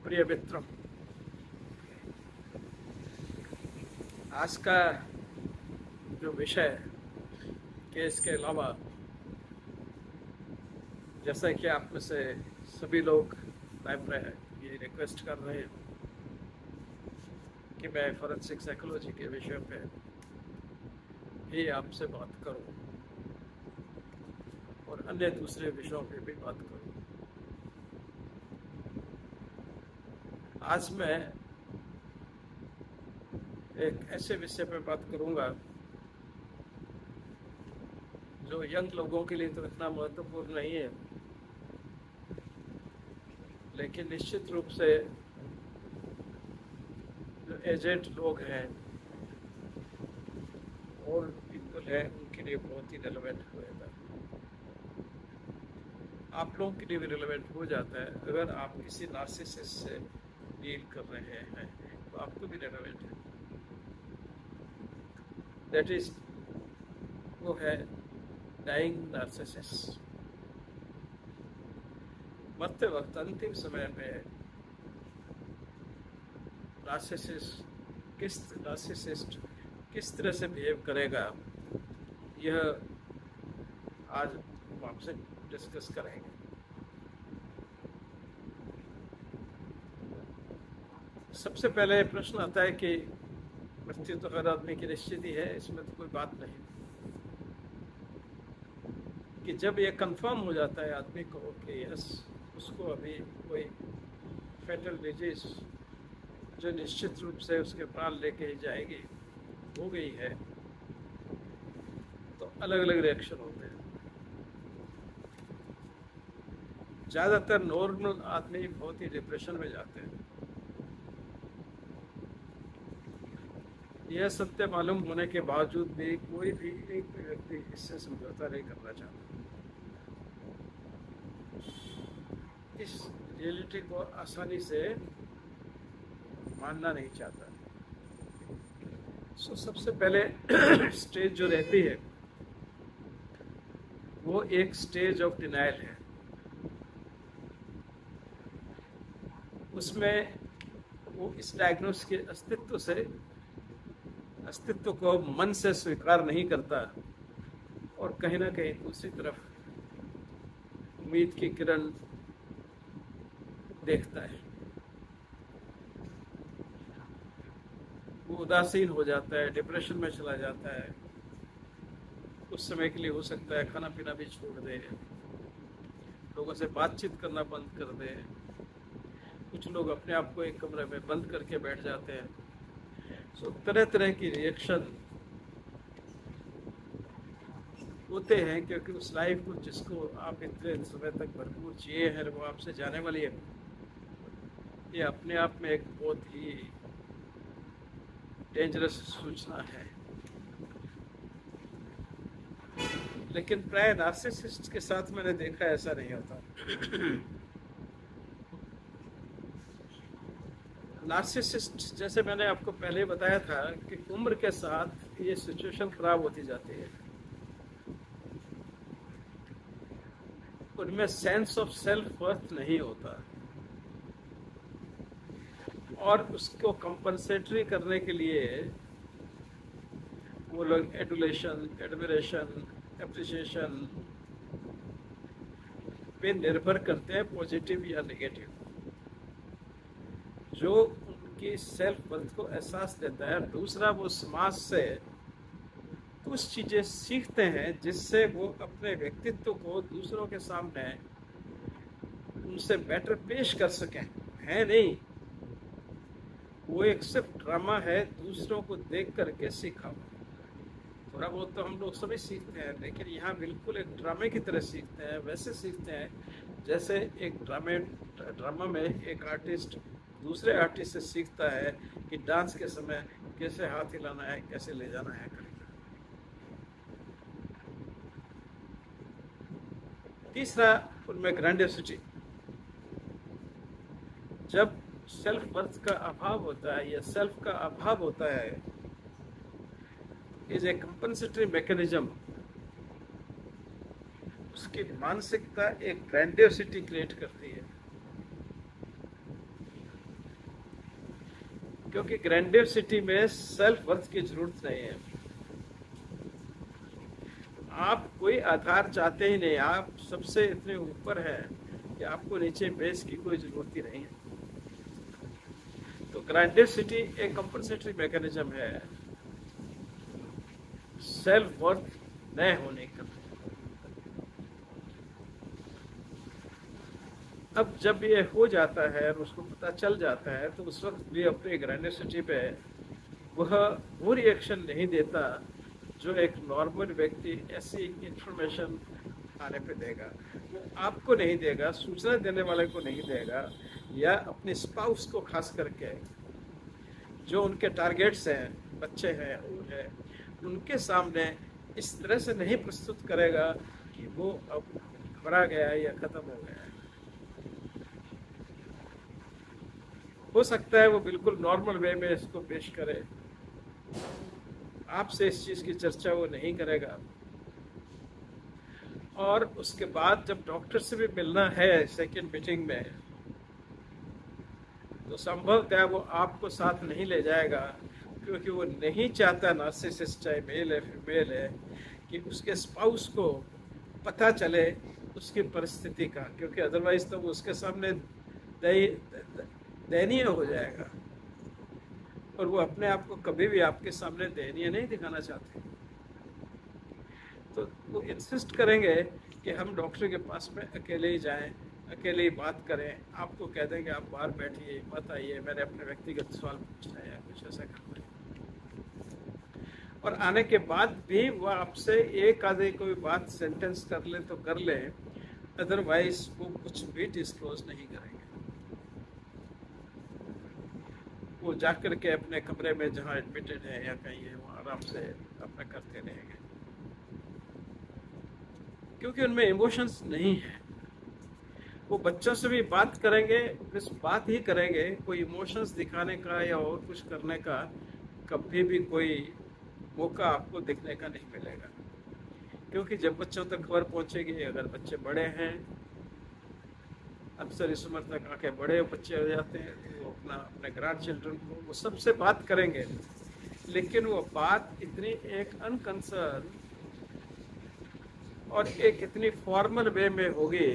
प्रिय मित्रों, आज का जो विषय के इसके अलावा, जैसा कि आप में से सभी लोग ये रिक्वेस्ट कर रहे हैं कि मैं फॉरेंसिक साइकोलॉजी के विषय पे भी आपसे बात करूं और अन्य दूसरे विषयों पे भी बात करूं। आज मैं एक ऐसे विषय पे बात करूंगा जो यंग लोगों के लिए तो इतना महत्वपूर्ण नहीं है, लेकिन निश्चित रूप से जो एजेड लोग हैं और पीपल है उनके लिए बहुत ही रेलेवेंट होगा। आप लोगों के लिए भी रेलेवेंट हो जाता है। अगर आप किसी नार्सिसिस्ट से डील कर रहे हैं तो आपको भी रेलेवेंट है। दैट इज वो है डाइंग नार्सिसिस्ट। मरते वक्त अंतिम समय में नार्सिसिस्ट किस तरह से बिहेव करेगा, यह आज हम आपसे डिस्कस करेंगे। सबसे पहले प्रश्न आता है कि मृत्यु तो हर आदमी की निश्चित ही है, इसमें तो कोई बात नहीं, कि जब ये कंफर्म हो जाता है आदमी को कि यस उसको अभी कोई फेटल डिजीज जो निश्चित रूप से उसके प्राण लेके ही जाएगी हो गई है, तो अलग अलग रिएक्शन होते हैं। ज़्यादातर नॉर्मल आदमी बहुत ही डिप्रेशन में जाते हैं। यह सत्य मालूम होने के बावजूद भी कोई भी एक व्यक्ति इससे समझौता नहीं करना चाहता। इस रियलिटी को आसानी से मानना नहीं चाहता। सबसे पहले स्टेज जो रहती है वो एक स्टेज ऑफ डिनायल है। उसमें वो इस डायग्नोस के अस्तित्व को मन से स्वीकार नहीं करता और कहीं ना कहीं दूसरी तरफ उम्मीद की किरण देखता है। वो उदासीन हो जाता है, डिप्रेशन में चला जाता है। उस समय के लिए हो सकता है खाना पीना भी छोड़ दे, लोगों से बातचीत करना बंद कर दे। कुछ लोग अपने आप को एक कमरे में बंद करके बैठ जाते हैं। तरह तरह की रिएक्शन होते हैं, क्योंकि उस लाइफ को जिसको आप इतने समय तक भरपूर जिए हैं वो आपसे जाने वाली है। ये अपने आप में एक बहुत ही डेंजरस सूचना है। लेकिन प्राय नार्सिसिस्ट के साथ मैंने देखा ऐसा नहीं होता। नार्सिसिस्ट, जैसे मैंने आपको पहले बताया था कि उम्र के साथ ये सिचुएशन खराब होती जाती है। उनमें सेंस ऑफ सेल्फ वर्थ नहीं होता और उसको कंपनसेटरी करने के लिए वो लोग एडुलेशन, एडमिरेशन, एप्रिसिएशन पे निर्भर करते हैं, पॉजिटिव या नेगेटिव, जो उनकी सेल्फ वर्थ को एहसास देता है। दूसरा, वो समाज से कुछ चीज़ें सीखते हैं जिससे वो अपने व्यक्तित्व को दूसरों के सामने उनसे बेटर पेश कर सकें। है नहीं, वो एक सिर्फ ड्रामा है दूसरों को देख करके सीखा। थोड़ा बहुत तो हम लोग सभी सीखते हैं, लेकिन यहाँ बिल्कुल एक ड्रामे की तरह सीखते हैं। वैसे सीखते हैं जैसे एक ड्रामा में एक आर्टिस्ट दूसरे आर्टिस्ट से सीखता है कि डांस के समय कैसे हाथ हिलाना है, कैसे ले जाना है। तीसरा, उनमें ग्रैंडियोसिटी। जब सेल्फ वर्थ का अभाव होता है या सेल्फ का अभाव होता है, इज ए कंपनसेटरी मैकेनिज्म। उसकी मानसिकता एक ग्रैंडियोसिटी क्रिएट करती है। क्योंकि ग्रैंडियोसिटी में सेल्फ वर्थ की जरूरत नहीं है। आप कोई आधार चाहते ही नहीं, आप सबसे इतने ऊपर है कि आपको नीचे बेस की कोई जरूरत ही नहीं है। तो ग्रैंडियोसिटी एक कंपनसेटरी मैकेनिज्म है सेल्फ वर्थ न होने का। अब जब ये हो जाता है और उसको पता चल जाता है, तो उस वक्त भी अपने ग्रैंडियोसिटी पे वह वो रिएक्शन नहीं देता जो एक नॉर्मल व्यक्ति ऐसी इंफॉर्मेशन आने पे देगा। वो आपको नहीं देगा, सूचना देने वाले को नहीं देगा, या अपने स्पाउस को खास करके जो उनके टारगेट्स हैं, बच्चे हैं, है, उनके सामने इस तरह से नहीं प्रस्तुत करेगा कि वो अब घबरा गया है या खत्म हो गया है। हो सकता है वो बिल्कुल नॉर्मल वे में इसको पेश करे, आपसे इस चीज की चर्चा वो नहीं करेगा। और उसके बाद जब डॉक्टर से भी मिलना है सेकेंड मीटिंग में, तो संभवतः वो आपको साथ नहीं ले जाएगा, क्योंकि वो नहीं चाहता नार्सिसिस्ट चाहे मेल है फीमेल है कि उसके स्पाउस को पता चले उसकी परिस्थिति का, क्योंकि अदरवाइज तो वो उसके सामने दयनीय हो जाएगा और वो अपने आप को कभी भी आपके सामने दयनीय नहीं दिखाना चाहते। तो वो इंसिस्ट करेंगे कि हम डॉक्टर के पास में अकेले ही जाएं, अकेले ही बात करें। आपको कह देंगे आप बाहर बैठिए, मत आइए, मैंने अपने व्यक्तिगत सवाल पूछना है या कुछ ऐसा करना है। और आने के बाद भी वो आपसे एक आधे कोई बात सेंटेंस कर ले तो कर ले, अदरवाइज वो कुछ भी डिस्क्लोज नहीं करेंगे। वो जाकर के अपने कमरे में जहाँ एडमिटेड है या कहीं है वहाँ आराम से अपना करते रहेंगे, क्योंकि उनमें इमोशंस नहीं है। वो बच्चों से भी बात करेंगे, बस बात ही करेंगे, कोई इमोशंस दिखाने का या और कुछ करने का कभी भी कोई मौका आपको दिखने का नहीं मिलेगा। क्योंकि जब बच्चों तक खबर पहुंचेगी, अगर बच्चे बड़े हैं, अक्सर इस उम्र तक आके बड़े बच्चे हो जाते हैं, तो वो अपने ग्रैंड चिल्ड्रन को वो सबसे बात करेंगे, लेकिन वो बात इतनी एक अनकंसर्न और एक इतनी फॉर्मल वे में होगी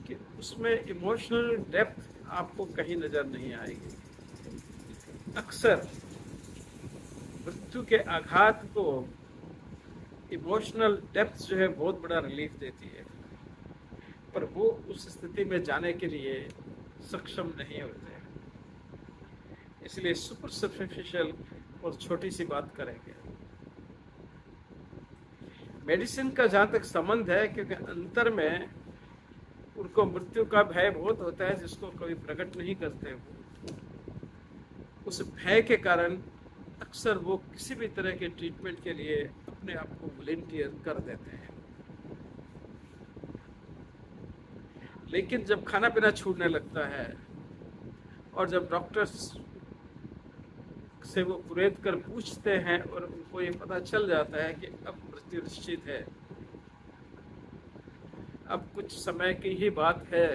कि उसमें इमोशनल डेप्थ आपको कहीं नजर नहीं आएगी। अक्सर मृत्यु के आघात को इमोशनल डेप्थ जो है बहुत बड़ा रिलीफ देती है, पर वो उस स्थिति में जाने के लिए सक्षम नहीं होते। इसलिए सुपर सुपरफिशियल और छोटी सी बात करेंगे। मेडिसिन का जहाँ तक संबंध है, क्योंकि अंतर में उनको मृत्यु का भय बहुत होता है जिसको कभी प्रकट नहीं करते। वो उस भय के कारण अक्सर वो किसी भी तरह के ट्रीटमेंट के लिए अपने आप को वॉलंटियर कर देते हैं। लेकिन जब खाना पीना छूटने लगता है और जब डॉक्टर्स से वो कुरेद कर पूछते हैं और उनको ये पता चल जाता है कि अब मृत्यु निश्चित है, अब कुछ समय की ही बात है,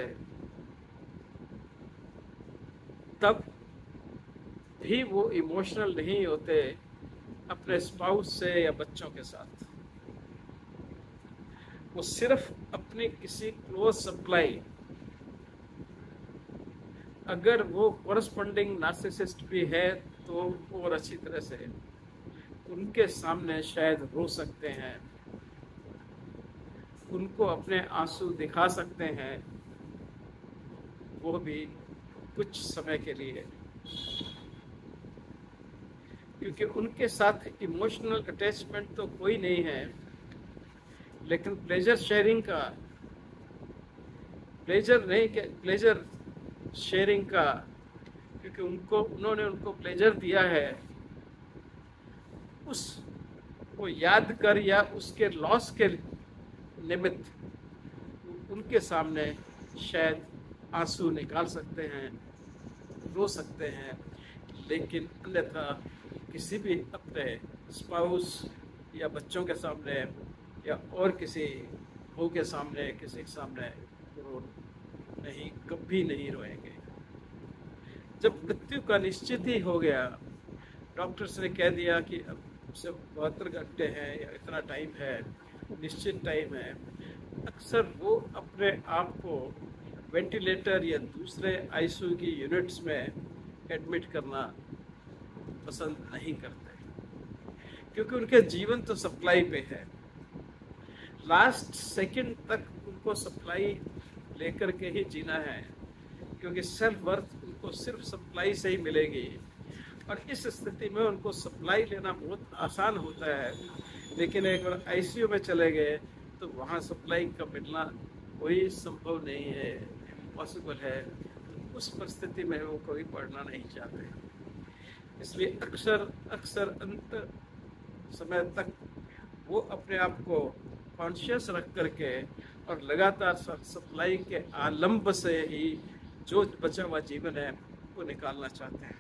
तब भी वो इमोशनल नहीं होते अपने स्पाउस से या बच्चों के साथ। वो सिर्फ अपनी किसी क्लोज सप्लाई, अगर वो कोरस्पॉन्डिंग नार्सिसिस्ट भी है तो और अच्छी तरह से उनके सामने शायद रो सकते हैं, उनको अपने आंसू दिखा सकते हैं, वो भी कुछ समय के लिए, क्योंकि उनके साथ इमोशनल अटैचमेंट तो कोई नहीं है, लेकिन प्लेजर शेयरिंग का, प्लेजर शेयरिंग का, क्योंकि उन्होंने उनको प्लेजर दिया है, उस को याद कर या उसके लॉस के निमित्त उनके सामने शायद आंसू निकाल सकते हैं, रो सकते हैं, लेकिन अन्यथा किसी भी अपने स्पाउस या बच्चों के सामने या और किसी बहू के सामने, किसी के सामने रो नहीं, कभी नहीं रोएंगे। जब मृत्यु का निश्चित ही हो गया, डॉक्टर्स ने कह दिया कि अब सिर्फ 72 घंटे हैं या इतना टाइम है, निश्चित टाइम है, अक्सर वो अपने आप को वेंटिलेटर या दूसरे आईसीयू की यूनिट्स में एडमिट करना पसंद नहीं करते, क्योंकि उनके जीवन तो सप्लाई पे है। लास्ट सेकंड तक उनको सप्लाई लेकर के ही जीना है, क्योंकि सेल्फ वर्थ उनको सिर्फ सप्लाई से ही मिलेगी। और इस स्थिति में उनको सप्लाई लेना बहुत आसान होता है, लेकिन एक बार आईसीयू में चले गए तो वहाँ सप्लाई का मिलना कोई संभव नहीं है, पॉसिबल है। उस परिस्थिति में वो कोई पढ़ना नहीं चाहते, इसलिए अक्सर अंत समय तक वो अपने आप को कॉन्शियस रख करके और लगातार सप्लाई के आलंब से ही जो बचा हुआ जीवन है वो निकालना चाहते हैं।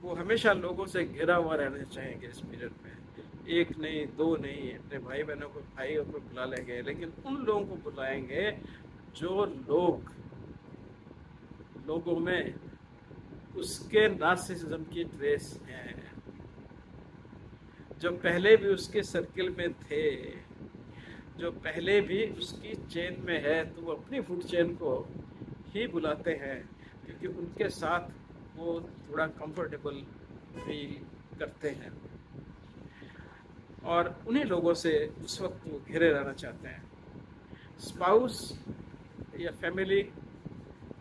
वो हमेशा लोगों से घिरा हुआ रहना चाहेंगे इस पीरियड में, एक नहीं, दो नहीं, अपने भाई बहनों को, भाइयों को बुला लेंगे, लेकिन उन लोगों को बुलाएंगे जो लोगों में उसके नार्सिसिज्म की ट्रेस हैं, जो पहले भी उसके सर्किल में थे, जो पहले भी उसकी चेन में है, तो वो अपनी फूड चेन को ही बुलाते हैं, क्योंकि उनके साथ वो थोड़ा कंफर्टेबल फील करते हैं और उन्हीं लोगों से उस वक्त वो घिरे रहना चाहते हैं। स्पाउस या फैमिली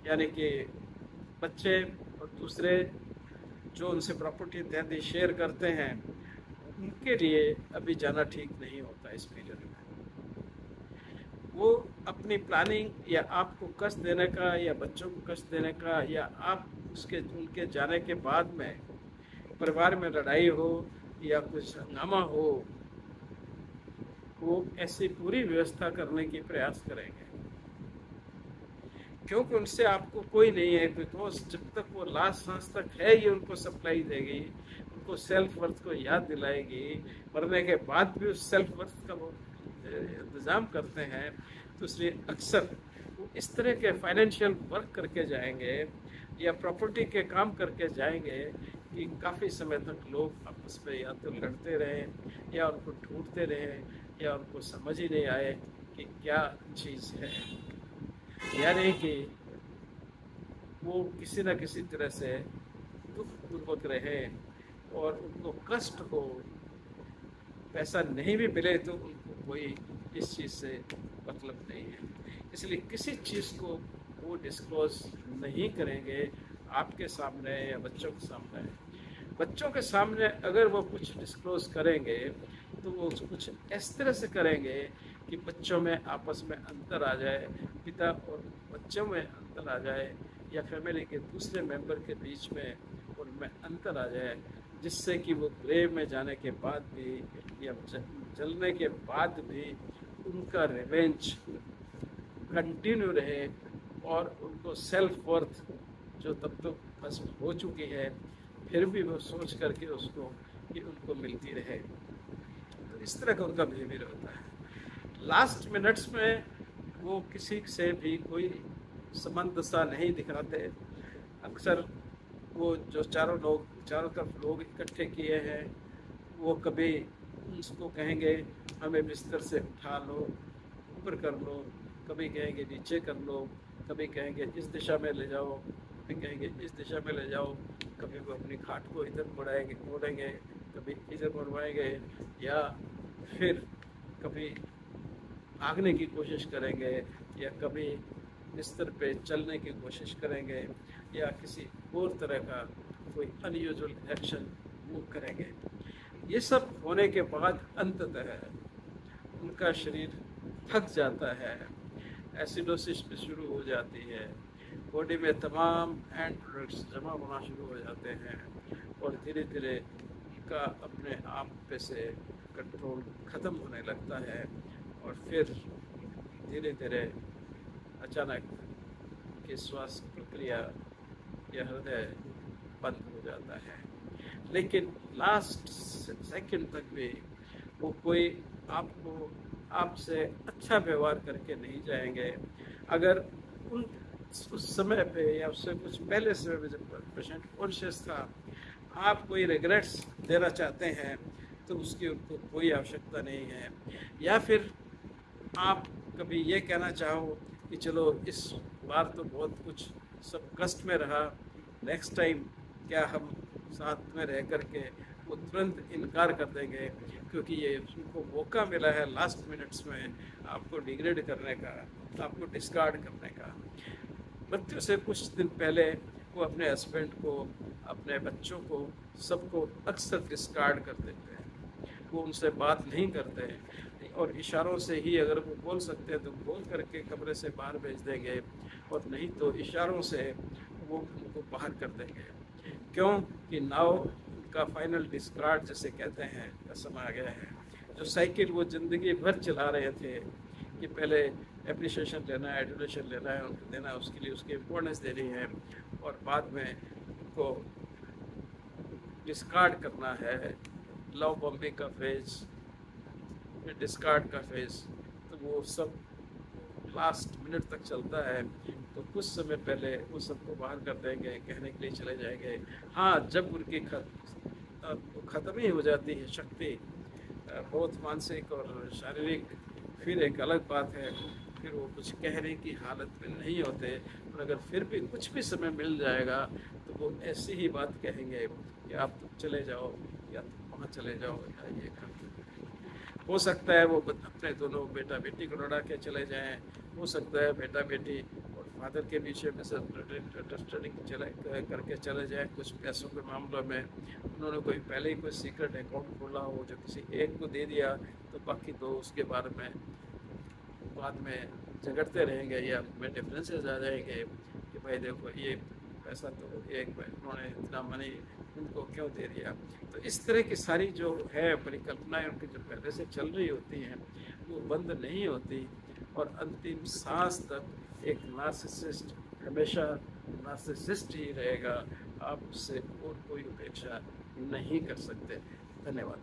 यानी कि बच्चे और दूसरे जो उनसे प्रॉपर्टी इत्यादि शेयर करते हैं, उनके लिए अभी जाना ठीक नहीं होता इस पीरियड में। वो अपनी प्लानिंग या आपको कष्ट देने का या बच्चों को कष्ट देने का या आप उनके जाने के बाद में परिवार में लड़ाई हो या कुछ हंगामा हो, वो ऐसी पूरी व्यवस्था करने की प्रयास करेंगे, क्योंकि उनसे आपको कोई नहीं है। बिकॉज जब तक वो लास्ट सांस तक है, ये उनको सप्लाई देगी, उनको सेल्फ वर्थ को याद दिलाएगी, मरने के बाद भी उस सेल्फ वर्थ का वो इंतज़ाम करते हैं। तो इसलिए अक्सर वो इस तरह के फाइनेंशियल वर्क करके जाएंगे या प्रॉपर्टी के काम करके जाएंगे कि काफ़ी समय तक लोग आपस में या तो लड़ते रहें या उनको ढूंढते रहें या उनको समझ ही नहीं आए कि क्या चीज़ है। यानी कि वो किसी न किसी तरह से दुखपूर्वक रहे और उनको कष्ट हो, पैसा नहीं भी मिले तो उनको कोई इस चीज़ से मतलब नहीं है। इसलिए किसी चीज़ को वो डिस्क्लोज नहीं करेंगे आपके सामने या बच्चों के सामने। बच्चों के सामने अगर वो कुछ डिस्क्लोज करेंगे तो वो कुछ इस तरह से करेंगे कि बच्चों में आपस में अंतर आ जाए, पिता और बच्चों में अंतर आ जाए या फैमिली के दूसरे मेंबर के बीच में उनमें अंतर आ जाए, जिससे कि वो ग्रेव में जाने के बाद भी या जलने के बाद भी उनका रिवेंज कंटिन्यू रहे और उनको सेल्फ वर्थ जो तब तक भस्म हो चुकी है फिर भी वो सोच करके उसको कि उनको मिलती रहे। तो इस तरह का उनका बिहेवियर होता है। लास्ट मिनट्स में वो किसी से भी कोई संबंध सा नहीं दिखाते। अक्सर वो जो चारों तरफ लोग इकट्ठे किए हैं, वो कभी उसको कहेंगे हमें बिस्तर से उठा लो, ऊपर कर लो, कभी कहेंगे नीचे कर लो, कभी कहेंगे इस दिशा में ले जाओ, कभी कहेंगे इस दिशा में ले जाओ, कभी वो अपनी खाट को इधर मोड़ेंगे, कभी इधर मुड़वाएंगे या फिर कभी भागने की कोशिश करेंगे या कभी बिस्तर पे चलने की कोशिश करेंगे या किसी और तरह का कोई अनयूजुअल एक्शन वो करेंगे। ये सब होने के बाद अंततः उनका शरीर थक जाता है, एसिडोसिस भी शुरू हो जाती है, बॉडी में तमाम एंड प्रोडक्ट्स जमा होना शुरू हो जाते हैं और धीरे धीरे उनका अपने आप पे से कंट्रोल ख़त्म होने लगता है और फिर धीरे धीरे अचानक की श्वास प्रक्रिया या हृदय बंद हो जाता है। लेकिन लास्ट सेकंड तक भी वो कोई आपसे अच्छा व्यवहार करके नहीं जाएंगे। अगर उस समय पे या उससे कुछ पहले समय पे जब पेशेंट कॉन्शियस था, आप कोई रिग्रेट्स देना चाहते हैं तो उसकी उनको कोई आवश्यकता नहीं है। या फिर आप कभी ये कहना चाहो कि चलो इस बार तो बहुत कुछ सब कष्ट में रहा, नेक्स्ट टाइम क्या हम साथ में रह कर के वो तुरंत इनकार कर देंगे, क्योंकि ये उनको मौका मिला है लास्ट मिनट्स में आपको डिग्रेड करने का, आपको डिस्कार्ड करने का। मृत्यु से कुछ दिन पहले वो अपने हस्बैंड को, अपने बच्चों को, सबको अक्सर डिस्कार्ड कर देते हैं। वो उनसे बात नहीं करते हैं और इशारों से ही अगर वो बोल सकते हैं तो बोल करके कमरे से बाहर भेज देंगे, और नहीं तो इशारों से वो उनको बाहर कर देंगे। क्यों कि नाउ का फाइनल डिस्कार्ड जिसे कहते हैं का समय आ गया है। जो साइकिल वो ज़िंदगी भर चला रहे थे कि पहले एप्रिसिएशन लेना है, एडुलेशन लेना है, उनको देना है, उसके लिए उसकी इम्पोर्टेंस देनी है, और बाद में उनको डिस्कार्ड करना है। लव बॉम्बिंग का फेज, डिस्कार्ड का फेज, तो वो सब लास्ट मिनट तक चलता है। तो कुछ समय पहले वो सबको बाहर कर देंगे, कहने के लिए चले जाएंगे। हाँ, जब उनकी ख़त्म ही हो जाती है शक्ति, बहुत मानसिक और शारीरिक, फिर एक अलग बात है, फिर वो कुछ कहने की हालत में नहीं होते। और अगर फिर भी कुछ भी समय मिल जाएगा तो वो ऐसी ही बात कहेंगे कि आप तुम चले जाओ, या तुम वहाँ चले जाओ, या ये कर। हो सकता है वो अपने दोनों बेटा बेटी को लड़ा के चले जाएं, हो सकता है बेटा बेटी और फादर के बीच में मिसअंडरस्टैंडिंग करके चले जाएं। कुछ पैसों के मामलों में उन्होंने कोई पहले ही कोई सीक्रेट अकाउंट खोला हो जो किसी एक को दे दिया, तो बाकी दो उसके बारे में बाद में झगड़ते रहेंगे, या उनमें डिफरेंसेस आ जाएंगे कि भाई देखो ये पैसा तो एक उन्होंने इतना मनी उनको क्यों दे दिया। तो इस तरह की सारी जो है परिकल्पनाएं उनकी जो पहले से चल रही होती हैं वो बंद नहीं होती, और अंतिम सांस तक एक नार्सिसिस्ट हमेशा नार्सिसिस्ट ही रहेगा। आप उससे और कोई उपेक्षा नहीं कर सकते। धन्यवाद।